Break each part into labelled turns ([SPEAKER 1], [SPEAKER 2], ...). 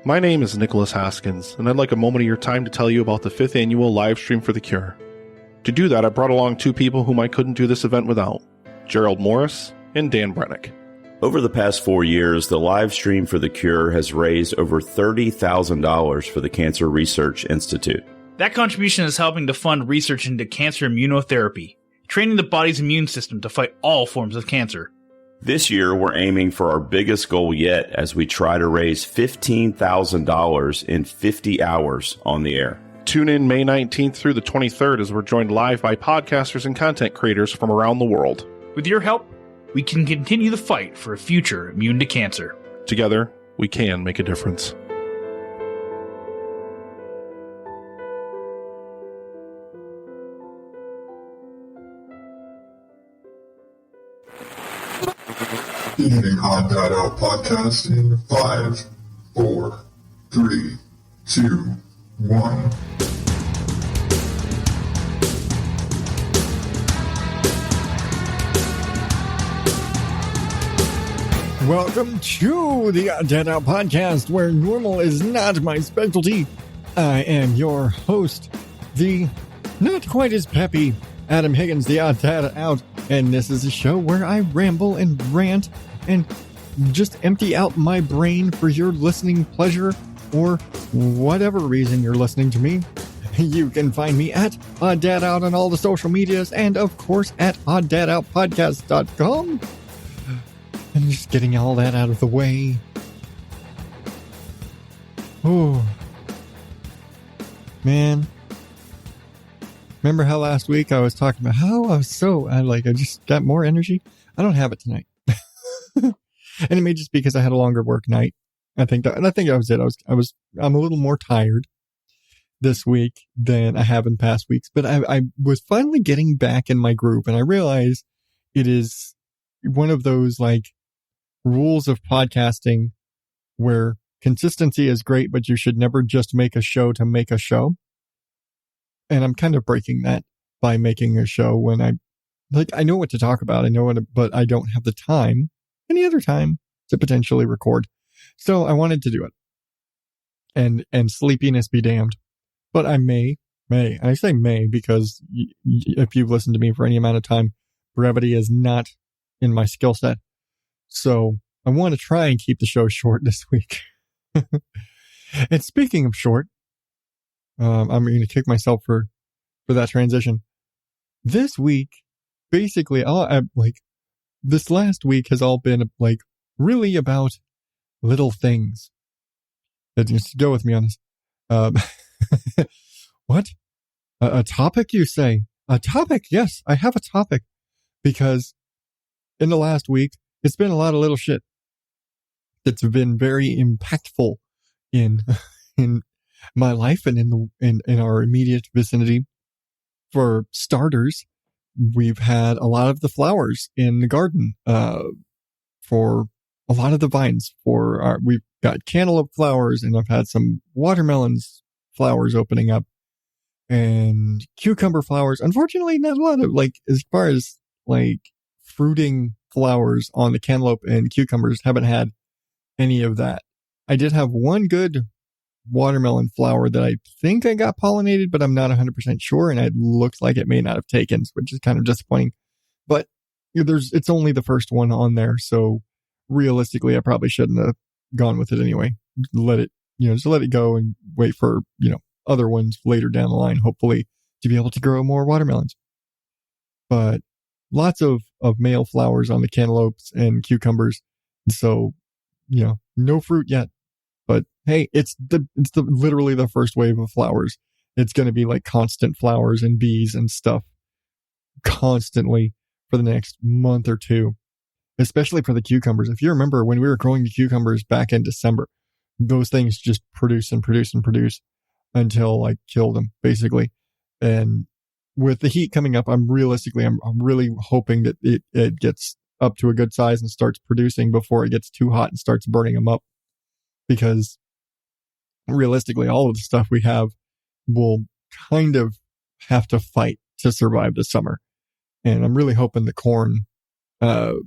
[SPEAKER 1] My name is Nicholas Haskins, and I'd like a moment of your time to tell you about the 5th annual live stream for the cure. To do that, I brought along two people whom I couldn't do this event without, Gerald Morris and Dan Brennick.
[SPEAKER 2] Over the past 4 years, the live stream for the cure has raised over $30,000 for the Cancer Research Institute.
[SPEAKER 3] That contribution is helping to fund research into cancer immunotherapy, training the body's immune system to fight all forms of cancer.
[SPEAKER 2] This year, we're aiming for our biggest goal yet as we try to raise $15,000 in 50 hours on the air.
[SPEAKER 1] Tune in May 19th through the 23rd as we're joined live by podcasters and content creators from around the world.
[SPEAKER 3] With your help, we can continue the fight for a future immune to cancer.
[SPEAKER 1] Together, we can make a difference.
[SPEAKER 4] Beginning ODO podcast in 5, 4, 3, 2, 1.
[SPEAKER 5] Welcome to the ODO podcast, where normal is not my specialty. I am your host, the not quite as peppy Adam Higgins, the Odd Dad Out, and this is a show where I ramble and rant and just empty out my brain for your listening pleasure or whatever reason you're listening to me. You can find me at Odd Dad Out on all the social medias and, of course, at oddadoutpodcast.com. And just getting all that out of the way. Oh, man. Remember how last week I was talking about how I just got more energy? I don't have it tonight. And it may just be because I had a longer work night. I think that was it. I'm a little more tired this week than I have in past weeks, but I was finally getting back in my groove, and I realized it is one of those like rules of podcasting where consistency is great, but you should never just make a show to make a show. And I'm kind of breaking that by making a show when I know what to talk about. But I don't have the time, any other time, to potentially record. So I wanted to do it. And sleepiness be damned. But I may, I say may because if you've listened to me for any amount of time, brevity is not in my skill set. So I want to try and keep the show short this week. And speaking of short, I'm going to kick myself for that transition. This week, basically, this last week has all been like really about little things. Just go with me on this. What? A topic, you say? A topic? Yes, I have a topic. Because in the last week, it's been a lot of little shit that's been very impactful in my life and in our immediate vicinity. For starters, we've had a lot of the flowers in the garden, for a lot of the vines we've got cantaloupe flowers, and I've had some watermelons flowers opening up and cucumber flowers. Unfortunately, not a lot of as far as fruiting flowers on the cantaloupe and cucumbers, haven't had any of that. I did have one good watermelon flower that I think I got pollinated, but I'm not 100% sure, and it looks like it may not have taken, which is kind of disappointing. But it's only the first one on there, so realistically, I probably shouldn't have gone with it anyway. Just let it go and wait for other ones later down the line, hopefully, to be able to grow more watermelons. But lots of male flowers on the cantaloupes and cucumbers, so no fruit yet. But hey, it's literally the first wave of flowers. It's going to be like constant flowers and bees and stuff constantly for the next month or two, especially for the cucumbers. If you remember when we were growing the cucumbers back in December, those things just produce and produce and produce until kill them basically. And with the heat coming up, I'm really hoping that it gets up to a good size and starts producing before it gets too hot and starts burning them up. Because realistically, all of the stuff we have will kind of have to fight to survive the summer. And I'm really hoping the corn, actually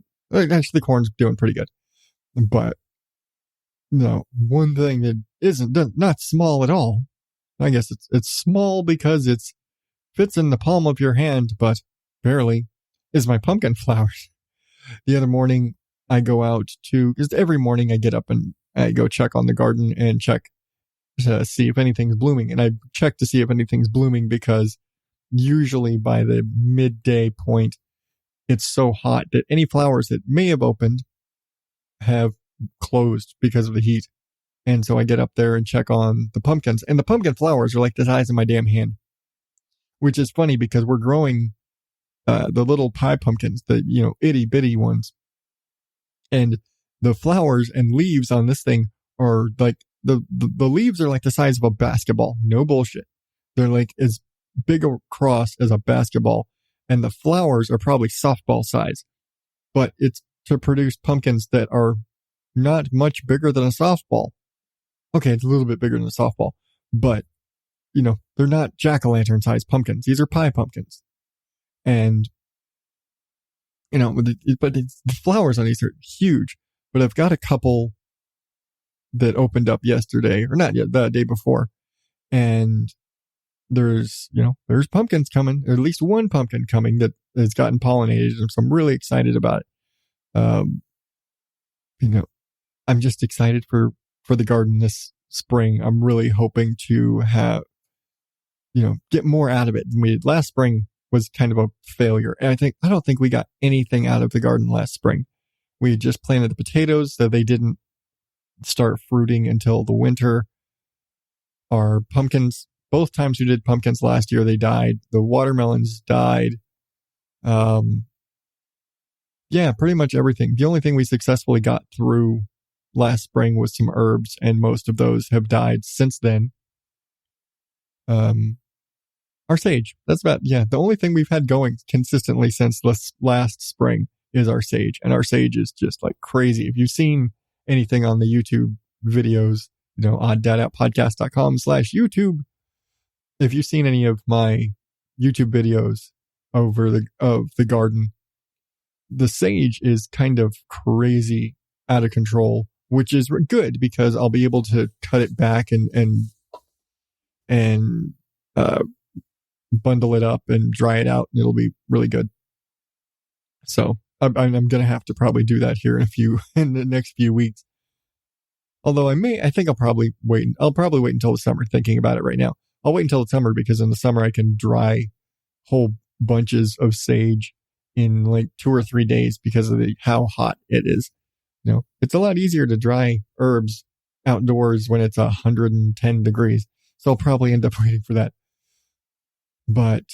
[SPEAKER 5] the corn's doing pretty good, but No, one thing that not small at all. I guess it's small because it's fits in the palm of your hand, but barely, is my pumpkin flowers. The other morning, I go out because every morning I get up and I go check on the garden and check to see if anything's blooming. And I check to see if anything's blooming because usually by the midday point, it's so hot that any flowers that may have opened have closed because of the heat. And so I get up there and check on the pumpkins. And the pumpkin flowers are like the size of my damn hand, which is funny because we're growing the little pie pumpkins, the, itty bitty ones. And the flowers and leaves on this thing are like, the leaves are like the size of a basketball. No bullshit. They're like as big across as a basketball. And the flowers are probably softball size. But it's to produce pumpkins that are not much bigger than a softball. Okay, it's a little bit bigger than a softball. But, they're not jack-o'-lantern sized pumpkins. These are pie pumpkins. And, but the flowers on these are huge. But I've got a couple that opened up yesterday, or not yet, the day before. And there's pumpkins coming, or at least one pumpkin coming that has gotten pollinated. So I'm really excited about it. I'm just excited for the garden this spring. I'm really hoping to have, get more out of it than we did. Last spring was kind of a failure. And I don't think we got anything out of the garden last spring. We had just planted the potatoes, so they didn't start fruiting until the winter. Our pumpkins, both times we did pumpkins last year, they died. The watermelons died. Yeah, pretty much everything. The only thing we successfully got through last spring was some herbs, and most of those have died since then. Our sage. That's about, the only thing we've had going consistently since last spring is our sage. And our sage is just like crazy. If you've seen anything on the YouTube videos, odddadoutpodcast.com/YouTube, if you've seen any of my YouTube videos of the garden, the sage is kind of crazy, out of control, which is good because I'll be able to cut it back and bundle it up and dry it out, and it'll be really good. So I'm going to have to probably do that here in the next few weeks. Although I think I'll probably wait until the summer, thinking about it right now. I'll wait until the summer because in the summer I can dry whole bunches of sage in like 2 or 3 days because of how hot it is. It's a lot easier to dry herbs outdoors when it's 110 degrees. So I'll probably end up waiting for that. But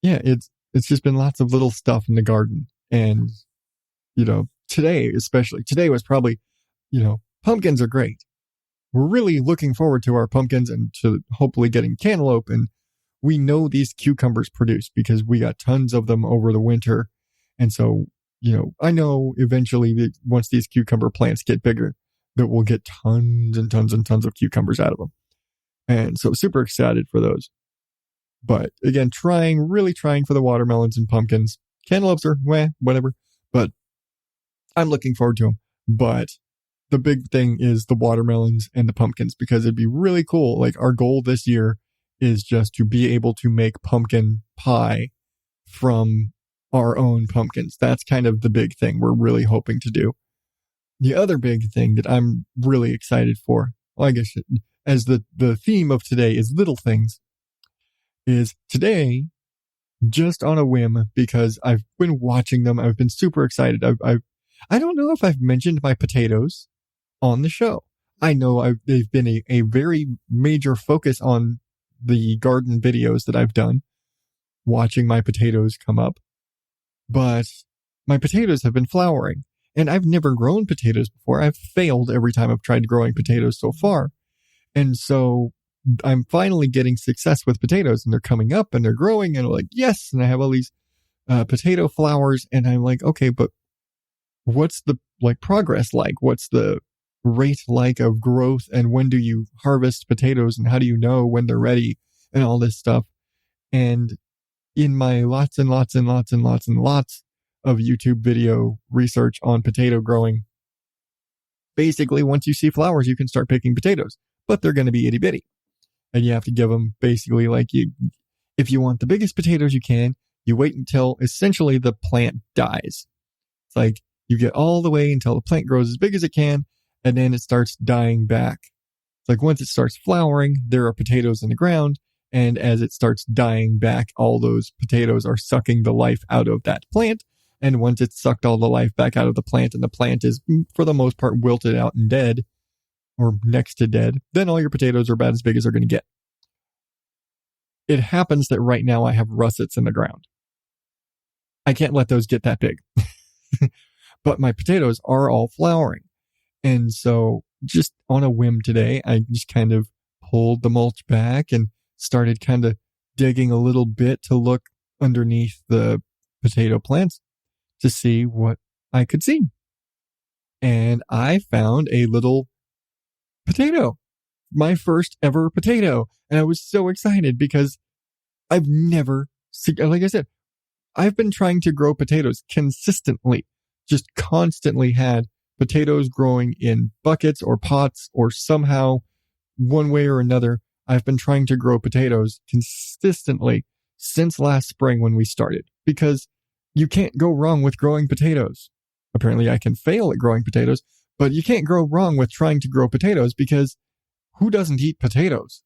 [SPEAKER 5] yeah, it's just been lots of little stuff in the garden. And, today was probably, pumpkins are great. We're really looking forward to our pumpkins and to hopefully getting cantaloupe. And we know these cucumbers produce because we got tons of them over the winter. And so, I know eventually that once these cucumber plants get bigger, that we'll get tons and tons and tons of cucumbers out of them. And so super excited for those. But again, really trying for the watermelons and pumpkins. Cantaloupes are, whatever. But I'm looking forward to them. But the big thing is the watermelons and the pumpkins, because it'd be really cool. Like our goal this year is just to be able to make pumpkin pie from our own pumpkins. That's kind of the big thing we're really hoping to do. The other big thing that I'm really excited for, I guess as the theme of today is little things, is today, just on a whim, because I've been watching them, I've been super excited. I don't know if I've mentioned my potatoes on the show. I know they've been a very major focus on the garden videos that I've done, watching my potatoes come up. But my potatoes have been flowering, and I've never grown potatoes before. I've failed every time I've tried growing potatoes so far. And so I'm finally getting success with potatoes, and they're coming up and they're growing, and I'm like, yes. And I have all these potato flowers, and I'm like, okay, but what's the progress like? What's the rate like of growth? And when do you harvest potatoes, and how do you know when they're ready, and all this stuff? And in my lots and lots and lots and lots and lots of YouTube video research on potato growing, basically, once you see flowers, you can start picking potatoes, but they're going to be itty bitty. And you have to give them basically if you want the biggest potatoes you can, you wait until essentially the plant dies. It's like you get all the way until the plant grows as big as it can, and then it starts dying back. It's like once it starts flowering, there are potatoes in the ground, and as it starts dying back, all those potatoes are sucking the life out of that plant. And once it's sucked all the life back out of the plant and the plant is, for the most part, wilted out and dead or next to dead, then all your potatoes are about as big as they're going to get. It happens that right now I have russets in the ground. I can't let those get that big. But my potatoes are all flowering. And so just on a whim today, I just kind of pulled the mulch back and started kind of digging a little bit to look underneath the potato plants to see what I could see. And I found a little potato, my first ever potato. And I was so excited because I've never, like I said, I've been trying to grow potatoes consistently, just constantly had potatoes growing in buckets or pots or somehow one way or another. I've been trying to grow potatoes consistently since last spring when we started, because you can't go wrong with growing potatoes. Apparently I can fail at growing potatoes, but you can't go wrong with trying to grow potatoes, because who doesn't eat potatoes?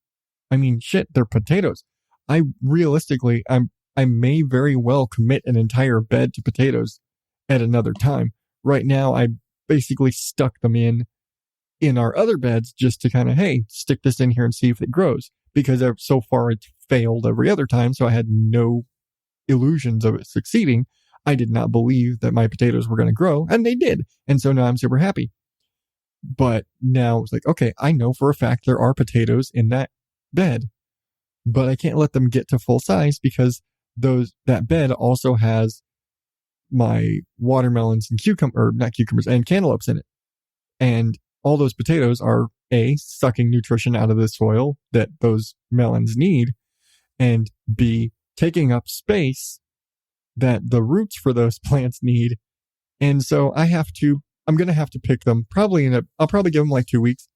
[SPEAKER 5] I mean, shit, they're potatoes. I may very well commit an entire bed to potatoes at another time. Right now, I basically stuck them in our other beds just to kind of, hey, stick this in here and see if it grows, because so far it's failed every other time. So I had no illusions of it succeeding. I did not believe that my potatoes were going to grow, and they did. And so now I'm super happy. But now it's like, okay, I know for a fact there are potatoes in that bed, but I can't let them get to full size because that bed also has my watermelons and not cucumbers and cantaloupes in it. And all those potatoes are sucking nutrition out of the soil that those melons need, and B, taking up space that the roots for those plants need. And so I'm going to have to pick them I'll probably give them like 2 weeks,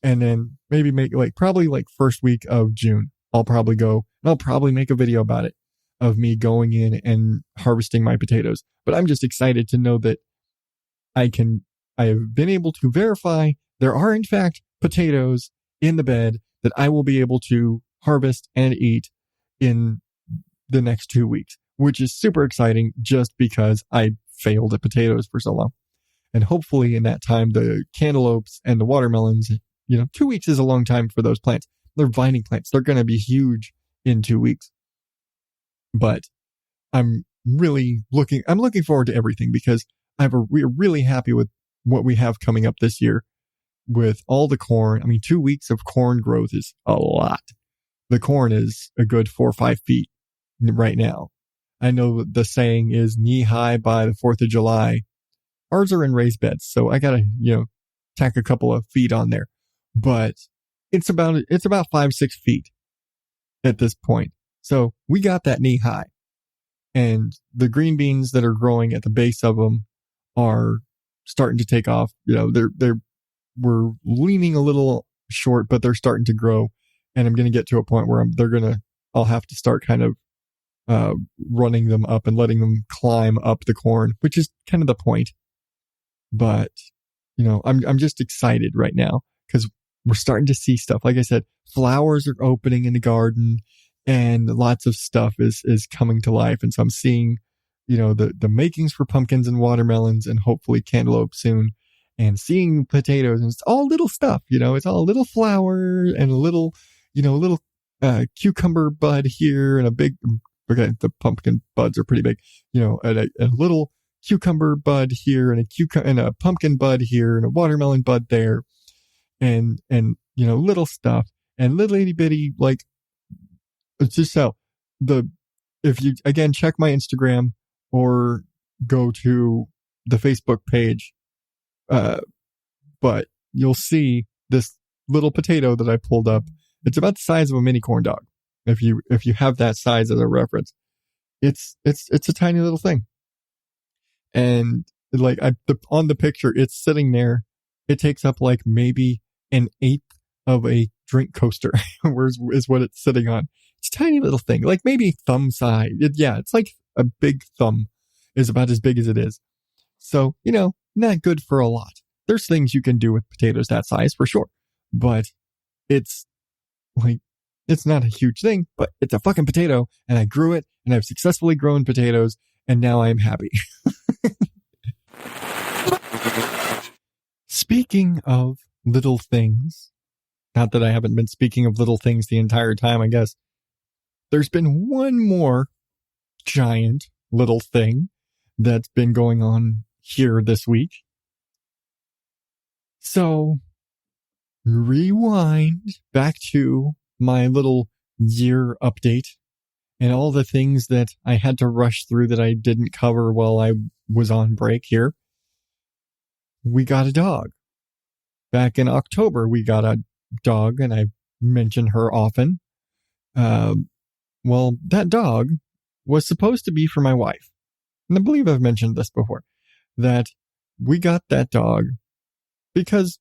[SPEAKER 5] and then maybe make probably first week of June. I'll probably go and I'll probably make a video about it, of me going in and harvesting my potatoes. But I'm just excited to know that I have been able to verify there are in fact potatoes in the bed that I will be able to harvest and eat in the next 2 weeks, which is super exciting just because I failed at potatoes for so long. And hopefully in that time, the cantaloupes and the watermelons, 2 weeks is a long time for those plants. They're vining plants. They're going to be huge in 2 weeks. But I'm looking forward to everything, because we're really happy with what we have coming up this year with all the corn. I mean, 2 weeks of corn growth is a lot. The corn is a good 4 or 5 feet right now. I know the saying is knee high by the 4th of July. Ours are in raised beds, so I gotta, tack a couple of feet on there. But it's about 5-6 feet at this point. So we got that knee high. And the green beans that are growing at the base of them are starting to take off. We're leaning a little short, but they're starting to grow. And I'm going to get to a point where I'll have to start kind of running them up and letting them climb up the corn, which is kind of the point. But, I'm just excited right now because we're starting to see stuff. Like I said, flowers are opening in the garden and lots of stuff is coming to life. And so I'm seeing, the makings for pumpkins and watermelons and hopefully cantaloupe soon, and seeing potatoes, and it's all little stuff, it's all a little flower and a little cucumber bud here and the pumpkin buds are pretty big, a little cucumber bud here and a pumpkin bud here and a watermelon bud there, and little stuff and little itty bitty, it's just so if you again check my Instagram or go to the Facebook page, but you'll see this little potato that I pulled up. It's about the size of a mini corn dog. If you have that size as a reference, it's a tiny little thing. And on the picture, it's sitting there it takes up like maybe an eighth of a drink coaster, is what it's sitting on. It's a tiny little thing, like maybe thumb size. It's like a big thumb is about as big as it is. So, not good for a lot. There's things you can do with potatoes that size for sure, but it's not a huge thing, but it's a fucking potato, and I grew it, and I've successfully grown potatoes, and now I'm happy. Speaking of little things, not that I haven't been speaking of little things the entire time, I guess, there's been one more giant little thing that's been going on here this week. So, rewind back to my little year update and all the things that I had to rush through that I didn't cover while I was on break here. We got a dog. Back in October, we got a dog, and I mention her often. Well, that dog was supposed to be for my wife. And I believe I've mentioned this before, that we got that dog because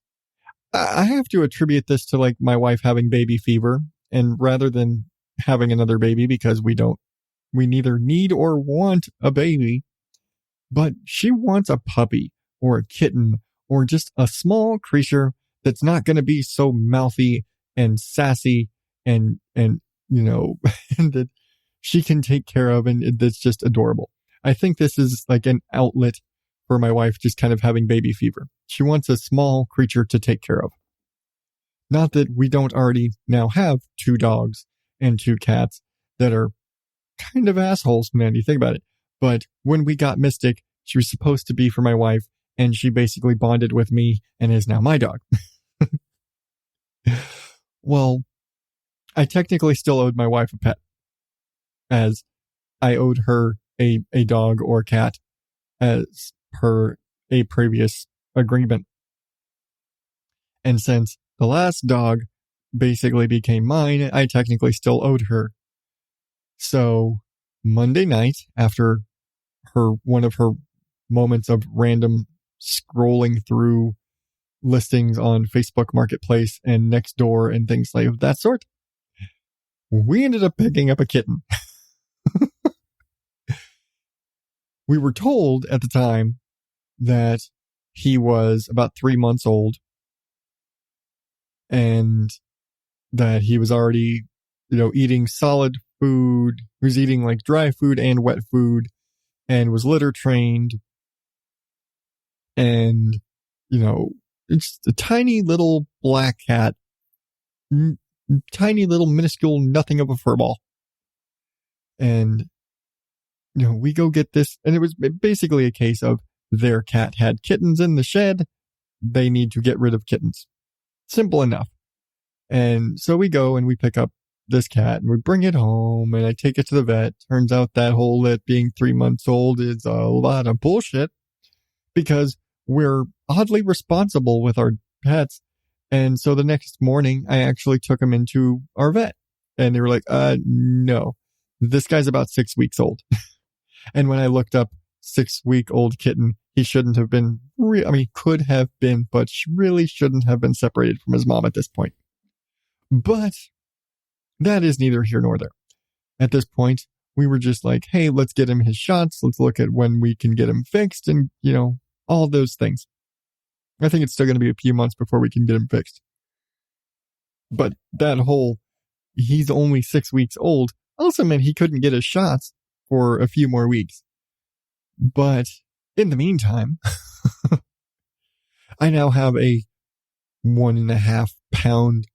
[SPEAKER 5] I have to attribute this to like my wife having baby fever, and rather than having another baby, because we neither need or want a baby, but she wants a puppy or a kitten or just a small creature that's not going to be so mouthy and sassy and and that she can take care of, and that's just adorable. I think this is like an outlet for my wife just kind of having baby fever. She wants a small creature to take care of. Not that we don't already now have 2 dogs and 2 cats that are kind of assholes, man, you think about it. But when we got Mystic, she was supposed to be for my wife, and she basically bonded with me and is now my dog. Well, I technically still owed my wife a pet, as I owed her a dog or cat as per a previous agreement. And since the last dog basically became mine, I technically still owed her. So Monday night, after one of her moments of random scrolling through listings on Facebook Marketplace and Nextdoor and things like that sort, we ended up picking up a kitten. We were told at the time that he was about 3 months old and that he was already, eating solid food. He was eating like dry food and wet food and was litter trained. And, it's a tiny little black cat, tiny little minuscule nothing of a furball. And, we go get this, and it was basically a case of their cat had kittens in the shed. They need to get rid of kittens. Simple enough. And so we go and we pick up this cat and we bring it home, and I take it to the vet. Turns out that whole it being 3 months old is a lot of bullshit, because we're oddly responsible with our pets. And so the next morning I actually took him into our vet, and they were like, no, this guy's about 6 weeks old. And when I looked up 6-week-old kitten, he shouldn't have been, could have been, but really shouldn't have been separated from his mom at this point. But that is neither here nor there. At this point, we were just like, hey, let's get him his shots. Let's look at when we can get him fixed and, all those things. I think it's still going to be a few months before we can get him fixed. But that whole, he's only 6 weeks old, also meant he couldn't get his shots for a few more weeks. But in the meantime, I now have a 1.5 pound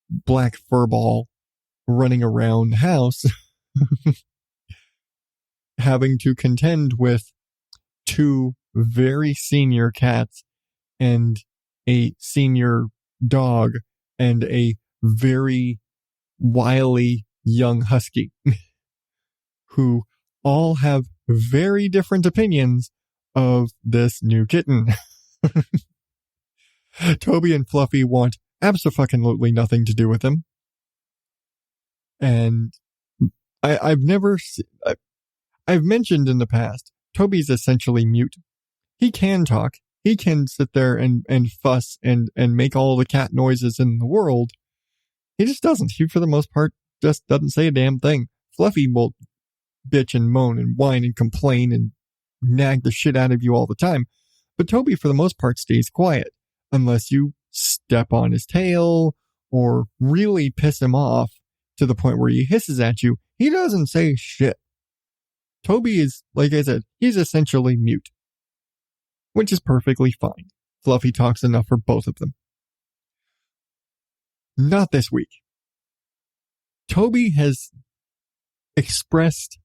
[SPEAKER 5] black furball running around the house, having to contend with 2 very senior cats and a senior dog and a very wily young husky who all have very different opinions of this new kitten. Toby and Fluffy want abso-fucking-lutely nothing to do with him. And I've mentioned in the past, Toby's essentially mute. He can talk. he can sit there and fuss and make all the cat noises in the world. He just doesn't. He, for the most part, just doesn't say a damn thing. Fluffy will bitch and moan and whine and complain and nag the shit out of you all the time. But Toby, for the most part, stays quiet unless you step on his tail or really piss him off to the point where he hisses at you. He doesn't say shit. Toby is, like I said, he's essentially mute, which is perfectly fine. Fluffy talks enough for both of them. Not this week. Toby has expressed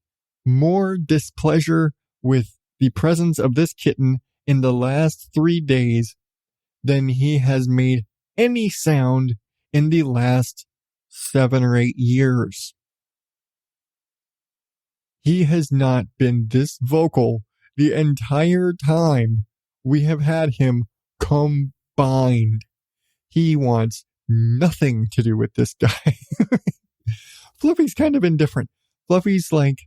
[SPEAKER 5] more displeasure with the presence of this kitten in the last 3 days than he has made any sound in the last 7 or 8 years. He has not been this vocal the entire time we have had him combined. He wants nothing to do with this guy. Fluffy's kind of indifferent. Fluffy's like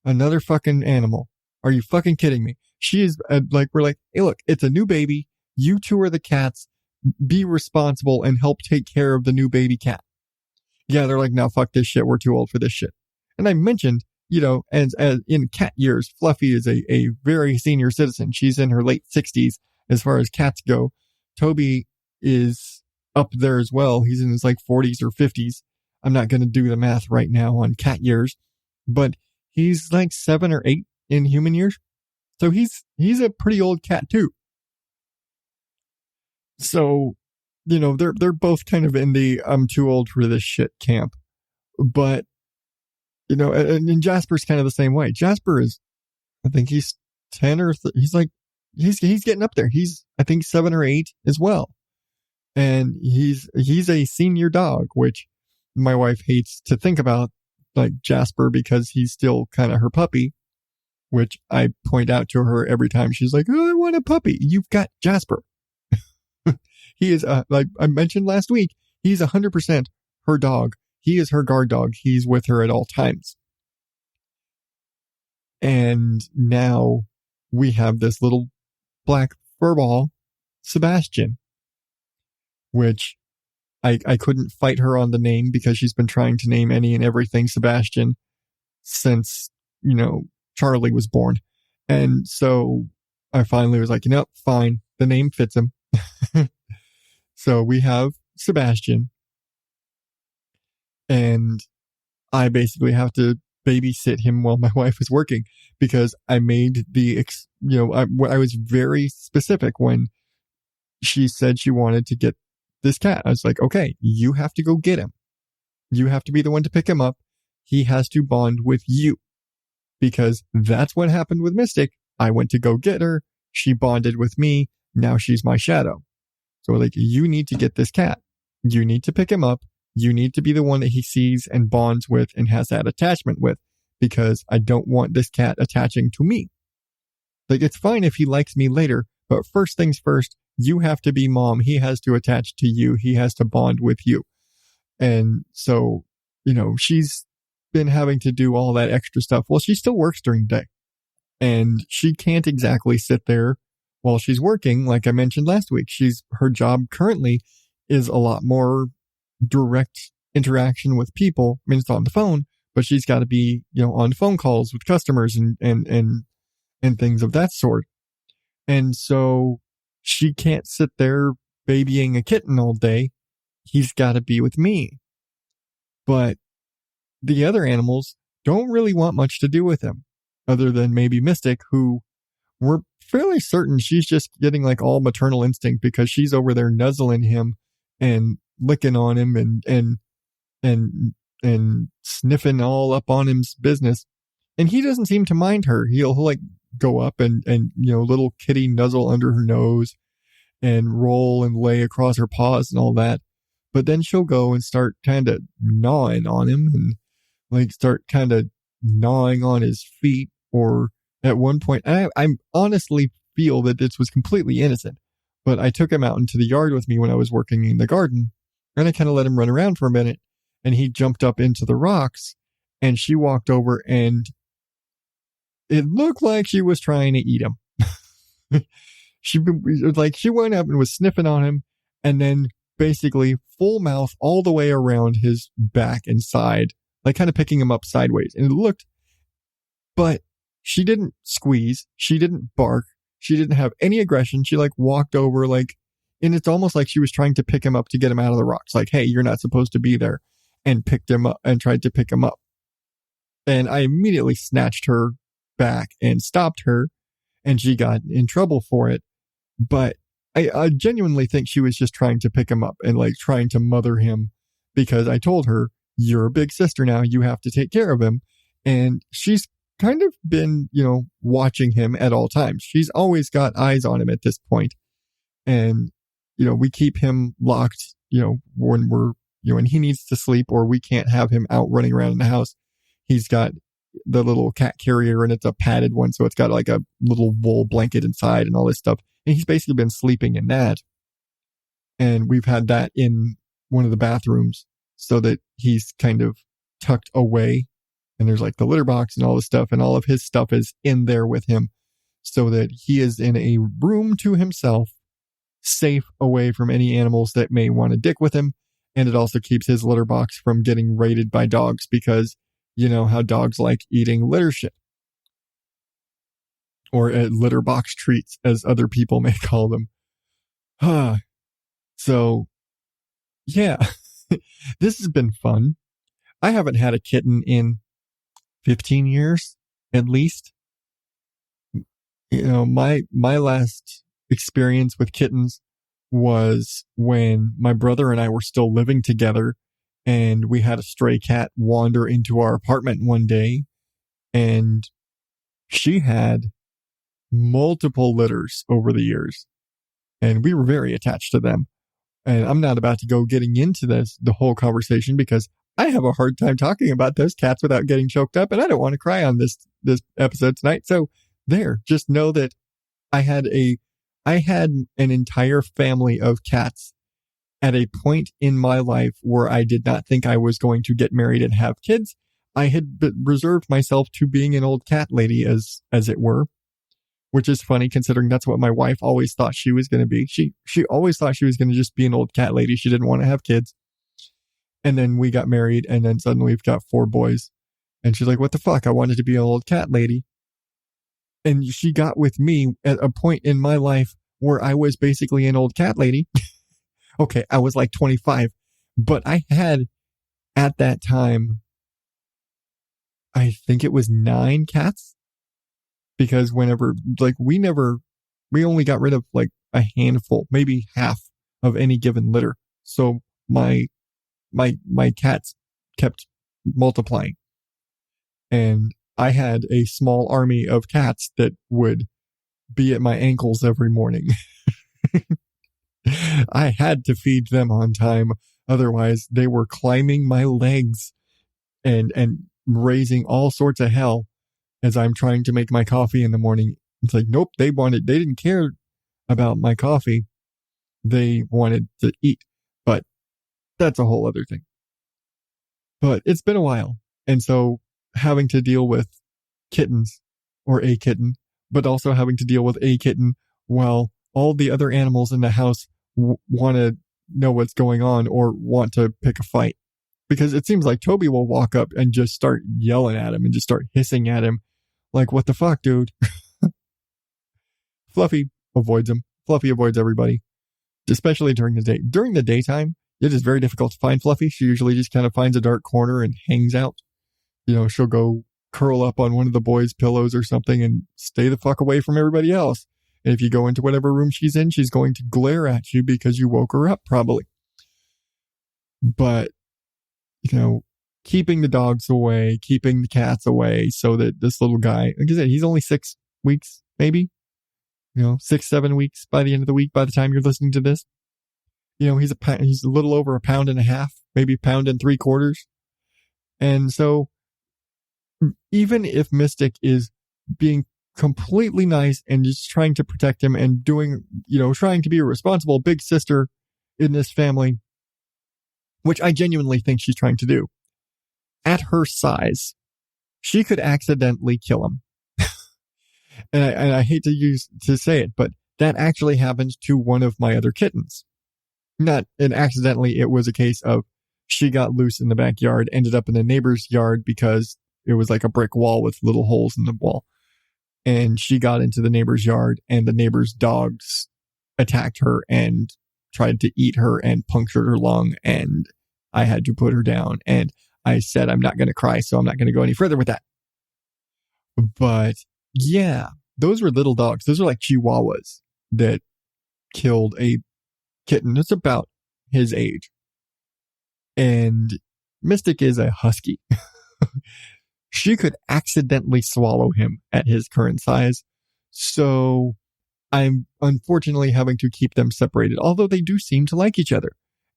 [SPEAKER 5] another fucking animal. Are you fucking kidding me? She is like, we're like, hey, look, it's a new baby. You two are the cats. Be responsible and help take care of the new baby cat. Yeah, they're like, no, fuck this shit. We're too old for this shit. And I mentioned, you know, as in cat years, Fluffy is a very senior citizen. She's in her late 60s as far as cats go. Toby is up there as well. He's in his like 40s or 50s. I'm not going to do the math right now on cat years, but he's like 7 or 8 in human years. So he's a pretty old cat too. So, you know, they're both kind of in the I'm too old for this shit camp. But, you know, and Jasper's kind of the same way. Jasper is, I think he's 10 or he's getting up there. He's, I think 7 or 8 as well. And he's a senior dog, which my wife hates to think about, like Jasper, because he's still kind of her puppy, which I point out to her every time she's like, oh, I want a puppy. You've got Jasper. He is, like I mentioned last week, he's 100% her dog. He is her guard dog. He's with her at all times. And now we have this little black furball, Sebastian, which I couldn't fight her on the name because she's been trying to name any and everything Sebastian since, you know, Charlie was born. And so I finally was like, you know, fine. The name fits him. So we have Sebastian. And I basically have to babysit him while my wife is working because I made I was very specific when she said she wanted to get this cat. I was like, okay, you have to go get him. You have to be the one to pick him up. He has to bond with you because that's what happened with Mystic. I went to go get her. She bonded with me. Now she's my shadow. So like, you need to get this cat. You need to pick him up. You need to be the one that he sees and bonds with and has that attachment with because I don't want this cat attaching to me. Like, it's fine if he likes me later, but first things first, you have to be mom. He has to attach to you. He has to bond with you. And so, you know, she's been having to do all that extra stuff. Well, she still works during the day and she can't exactly sit there while she's working. Like I mentioned last week, her job currently is a lot more direct interaction with people. I mean, it's on the phone, but she's got to be, you know, on phone calls with customers and things of that sort. And so she can't sit there babying a kitten all day. He's got to be with me. But the other animals don't really want much to do with him other than maybe Mystic, who we're fairly certain she's just getting like all maternal instinct because she's over there nuzzling him and licking on him and sniffing all up on him's business. And he doesn't seem to mind her. He'll like go up and, you know, little kitty nuzzle under her nose and roll and lay across her paws and all that. But then she'll go and start kind of gnawing on him and like start kind of gnawing on his feet. Or at one point, I honestly feel that this was completely innocent, but I took him out into the yard with me when I was working in the garden and I kind of let him run around for a minute and he jumped up into the rocks and she walked over and it looked like she was trying to eat him. she went up and was sniffing on him, and then basically full mouth all the way around his back and side, like kind of picking him up sideways. And it looked, but she didn't squeeze. She didn't bark. She didn't have any aggression. She like walked over and it's almost like she was trying to pick him up to get him out of the rocks. Like, hey, you're not supposed to be there, and picked him up and tried to pick him up. And I immediately snatched her back and stopped her, and she got in trouble for it. But I genuinely think she was just trying to pick him up and like trying to mother him, because I told her, you're a big sister now. You have to take care of him. And she's kind of been, watching him at all times. She's always got eyes on him at this point. And, we keep him locked, when when he needs to sleep, or we can't have him out running around in the house. He's got the little cat carrier, and it's a padded one. So it's got like a little wool blanket inside and all this stuff. And he's basically been sleeping in that. And we've had that in one of the bathrooms so that he's kind of tucked away. And there's like the litter box and all this stuff, and all of his stuff is in there with him so that he is in a room to himself, safe away from any animals that may want to dick with him. And it also keeps his litter box from getting raided by dogs, because you know how dogs like eating litter shit. Or litter box treats, as other people may call them. So, yeah, this has been fun. I haven't had a kitten in 15 years, at least. My last experience with kittens was when my brother and I were still living together, and we had a stray cat wander into our apartment one day, and she had multiple litters over the years, and we were very attached to them. And I'm not about to go getting into the whole conversation, because I have a hard time talking about those cats without getting choked up, and I don't want to cry on this episode tonight. So just know that I had an entire family of cats at a point in my life where I did not think I was going to get married and have kids. I had reserved myself to being an old cat lady, as it were, which is funny considering that's what my wife always thought she was going to be. She always thought she was going to just be an old cat lady. She didn't want to have kids. And then we got married, and then suddenly we've got 4 boys. And she's like, what the fuck? I wanted to be an old cat lady. And she got with me at a point in my life where I was basically an old cat lady. Okay, I was like 25, but I had at that time, I think it was 9 cats, because whenever, we only got rid of like a handful, maybe half of any given litter. So my cats kept multiplying, and I had a small army of cats that would be at my ankles every morning. I had to feed them on time. Otherwise, they were climbing my legs and raising all sorts of hell as I'm trying to make my coffee in the morning. It's like, nope, they didn't care about my coffee. They wanted to eat, but that's a whole other thing. But it's been a while. And so having to deal with kittens, or a kitten, but also having to deal with a kitten while all the other animals in the house want to know what's going on or want to pick a fight. Because it seems like Toby will walk up and just start yelling at him and just start hissing at him. Like, what the fuck, dude? Fluffy avoids him. Fluffy avoids everybody, especially during the day. During the daytime, it is very difficult to find Fluffy. She usually just kind of finds a dark corner and hangs out. She'll go curl up on one of the boys' pillows or something and stay the fuck away from everybody else. And if you go into whatever room she's in, she's going to glare at you because you woke her up, probably. But, keeping the dogs away, keeping the cats away so that this little guy, like I said, he's only 6 weeks, maybe, 6-7 weeks by the end of the week, by the time you're listening to this. He's a little over 1.5 pounds, maybe 1.75 pounds. And so even if Mystic is being completely nice and just trying to protect him and doing, trying to be a responsible big sister in this family, which I genuinely think she's trying to do, at her size, she could accidentally kill him. And I hate to say it, but that actually happened to one of my other kittens. And accidentally, it was a case of she got loose in the backyard, ended up in a neighbor's yard because it was like a brick wall with little holes in the wall. And she got into the neighbor's yard, and the neighbor's dogs attacked her and tried to eat her and punctured her lung. And I had to put her down. And I said, I'm not going to cry, so I'm not going to go any further with that. But yeah, those were little dogs. Those are like Chihuahuas that killed a kitten that's about his age. And Mystic is a husky. She could accidentally swallow him at his current size. So I'm unfortunately having to keep them separated, although they do seem to like each other.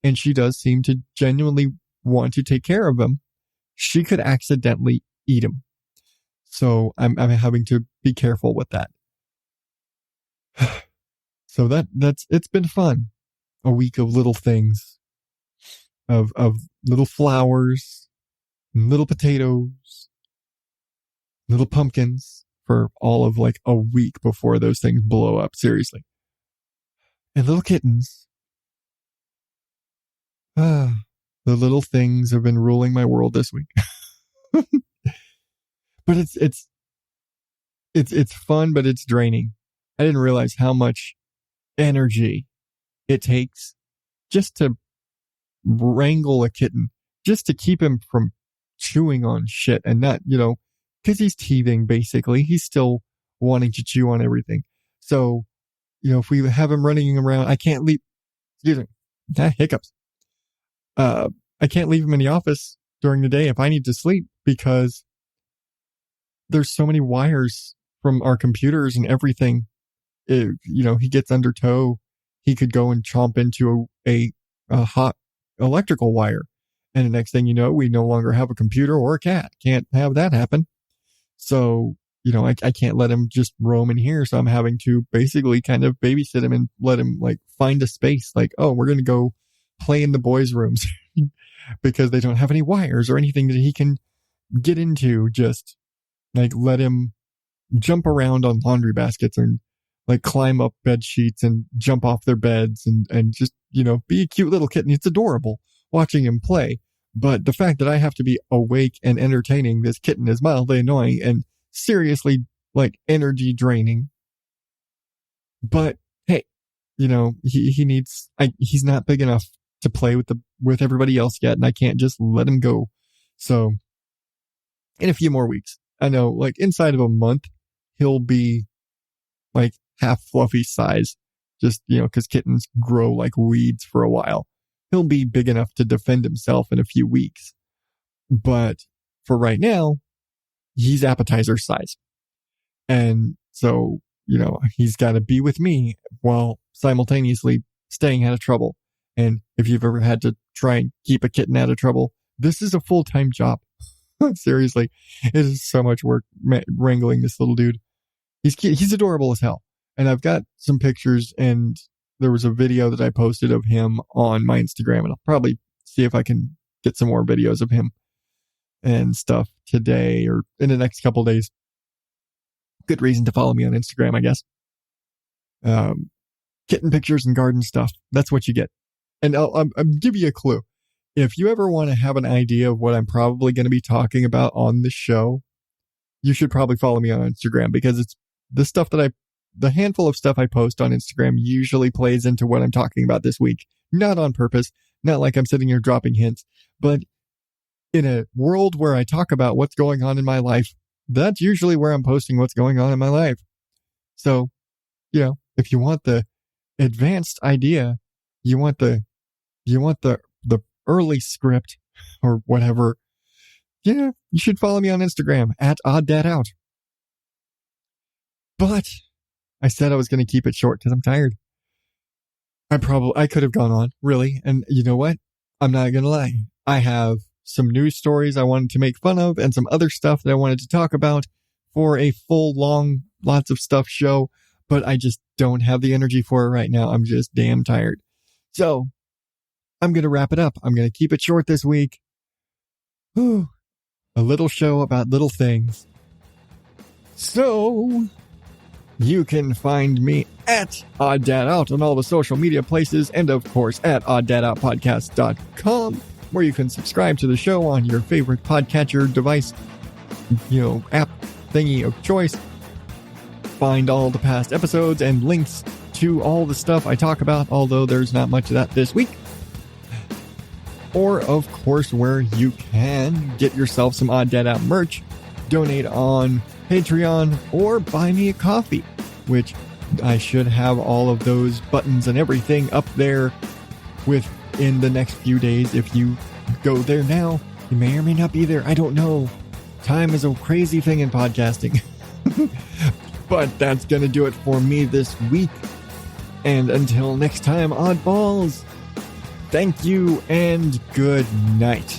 [SPEAKER 5] And she does seem to genuinely want to take care of him. She could accidentally eat him. So I'm having to be careful with that. So it's been fun. A week of little things, of little flowers, little potatoes, little pumpkins for all of like a week before those things blow up. Seriously. And little kittens. The little things have been ruling my world this week. But it's fun, but it's draining. I didn't realize how much energy it takes just to wrangle a kitten, just to keep him from chewing on shit and not, because he's teething, basically. He's still wanting to chew on everything. So, if we have him running around, I can't leave, hiccups. I can't leave him in the office during the day if I need to sleep because there's so many wires from our computers and everything. He gets under tow. He could go and chomp into a hot electrical wire. And the next thing you know, we no longer have a computer or a cat. Can't have that happen. So, I can't let him just roam in here. So I'm having to basically kind of babysit him and let him like find a space. Like, oh, we're going to go play in the boys' rooms because they don't have any wires or anything that he can get into. Just like let him jump around on laundry baskets and like climb up bed sheets and jump off their beds and just, be a cute little kitten. It's adorable watching him play. But the fact that I have to be awake and entertaining this kitten is mildly annoying and seriously like energy draining. But hey, he needs, he's not big enough to play with everybody else yet. And I can't just let him go. So in a few more weeks, I know like inside of a month, he'll be like half fluffy size, just, because kittens grow like weeds for a while. He'll be big enough to defend himself in a few weeks. But for right now, he's appetizer size. And so, he's got to be with me while simultaneously staying out of trouble. And if you've ever had to try and keep a kitten out of trouble, this is a full-time job. Seriously, it is so much work wrangling this little dude. He's adorable as hell. And I've got some pictures, and there was a video that I posted of him on my Instagram, and I'll probably see if I can get some more videos of him and stuff today or in the next couple of days. Good reason to follow me on Instagram, I guess. Kitten pictures and garden stuff. That's what you get. And I'll give you a clue. If you ever want to have an idea of what I'm probably going to be talking about on the show, you should probably follow me on Instagram because it's the handful of stuff I post on Instagram usually plays into what I'm talking about this week. Not on purpose, not like I'm sitting here dropping hints, but in a world where I talk about what's going on in my life, that's usually where I'm posting what's going on in my life. So, if you want the advanced idea, you want the early script or whatever, you should follow me on Instagram at OddDadOut. But I said I was going to keep it short because I'm tired. I could have gone on, really. And you know what? I'm not going to lie. I have some news stories I wanted to make fun of and some other stuff that I wanted to talk about for a full, long, lots of stuff show, but I just don't have the energy for it right now. I'm just damn tired. So I'm going to wrap it up. I'm going to keep it short this week. Whew. A little show about little things. So You can find me at Odd Dad Out on all the social media places, and of course at odddadoutpodcast.com, where you can subscribe to the show on your favorite podcatcher device, app thingy of choice. Find all the past episodes and links to all the stuff I talk about, although there's not much of that this week. Or, of course, where you can get yourself some Odd Dad Out merch, donate on Patreon, or buy me a coffee, which I should have all of those buttons and everything up there within the next few days. If you go there now, you may or may not be there. I don't know. Time is a crazy thing in podcasting. But that's going to do it for me this week. And until next time, oddballs, thank you and good night.